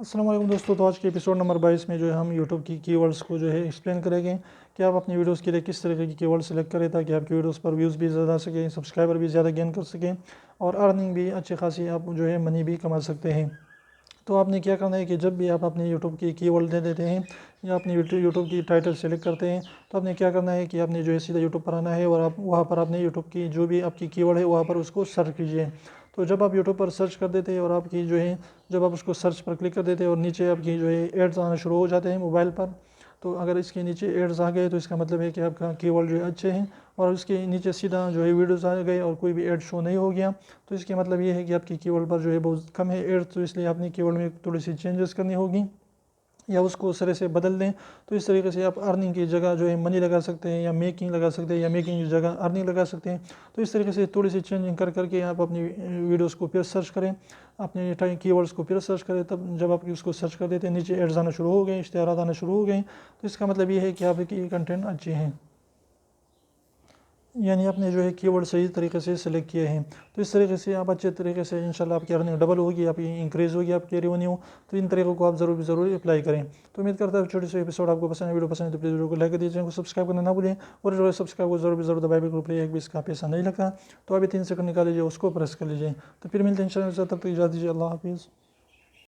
السلام علیکم دوستو، تو آج کے ایپیسوڈ نمبر 22 میں جو ہے ہم یوٹیوب کی کی ورڈز کو جو ہے ایکسپلین کریں گے کہ آپ اپنی ویڈیوز کے لیے کس طریقے کی کی ورڈ سلیکٹ کریں تاکہ آپ کی ویڈیوز پر ویوز بھی زیادہ آ سکیں، سبسکرائبر بھی زیادہ گین کر سکیں اور ارننگ بھی اچھی خاصی آپ جو ہے منی بھی کما سکتے ہیں۔ تو آپ نے کیا کرنا ہے کہ جب بھی آپ اپنے یوٹیوب کی کی ورڈ دے دیتے ہیں یا اپنی یوٹیوب کی ٹائٹل سلیکٹ کرتے ہیں تو آپ نے کیا کرنا ہے کہ آپ نے جو ہے سیدھا یوٹیوب پر آنا ہے اور آپ وہاں پر اپنے یوٹیوب کی جو بھی آپ کی کی ورڈ ہے وہاں پر اس کو سرچ کیجیے۔ تو جب آپ یوٹیوب پر سرچ کر دیتے ہیں اور آپ کی جو ہے جب آپ اس کو سرچ پر کلک کر دیتے ہیں اور نیچے آپ کی جو ہے ایڈز آنا شروع ہو جاتے ہیں موبائل پر، تو اگر اس کے نیچے ایڈز آ گئے تو اس کا مطلب ہے کہ آپ کا کی ورڈ جو ہے اچھے ہیں، اور اس کے نیچے سیدھا جو ہے ویڈیوز آ گئے اور کوئی بھی ایڈ شو نہیں ہو گیا تو اس کے مطلب یہ ہے کہ آپ کی کی ورڈ پر جو ہے بہت کم ہے ایڈ، تو اس لیے آپ نے کی ورڈ میں تھوڑی سی چینجز کرنی ہوگی یا اس کو سرے سے بدل دیں۔ تو اس طریقے سے آپ ارننگ کی جگہ جو ہے منی لگا سکتے ہیں یا میکنگ لگا سکتے ہیں یا میکنگ کی جگہ ارننگ لگا سکتے ہیں۔ تو اس طریقے سے تھوڑی سی چینجنگ کر کے آپ اپنی ویڈیوز کو پھر سرچ کریں، اپنے کی ورڈز کو پھر سرچ کریں، تب جب آپ اس کو سرچ کر دیتے ہیں نیچے ایڈز آنا شروع ہو گئے، اشتہارات آنا شروع ہو گئے، تو اس کا مطلب یہ ہے کہ آپ کی کنٹینٹ اچھے ہیں، یعنی آپ نے جو ہے کی ورڈ صحیح طریقے سے سلیکٹ کیے ہیں۔ تو اس طریقے سے آپ اچھے طریقے سے انشاءاللہ آپ کی ارننگ ڈبل ہوگی، آپ کی انکریز ہوگی آپ کی ریونیو۔ تو ان طریقوں کو آپ ضرور اپلائی کریں۔ تو امید کرتا ہوں چھوٹی سی ایپیسوڈ آپ کو پسند ہے، ویڈیو پسند ہے تو پلیز ویڈیو کو لائک کر دیجیے، چینل کو سبسکرائب کرنا نہ بھولیں، اور جو ہے سبسکرائب کو ضرور دبائے، بالکل فری، ایک بھی اس کا پیسہ نہیں لگتا۔ تو ابھی 3 سیکنڈ نکال لیجیے، اس کو پریس کر لیجیے۔ تو پھر ملتے ہیں انشاءاللہ، تب تک اجازت دیجیے، اللہ حافظ۔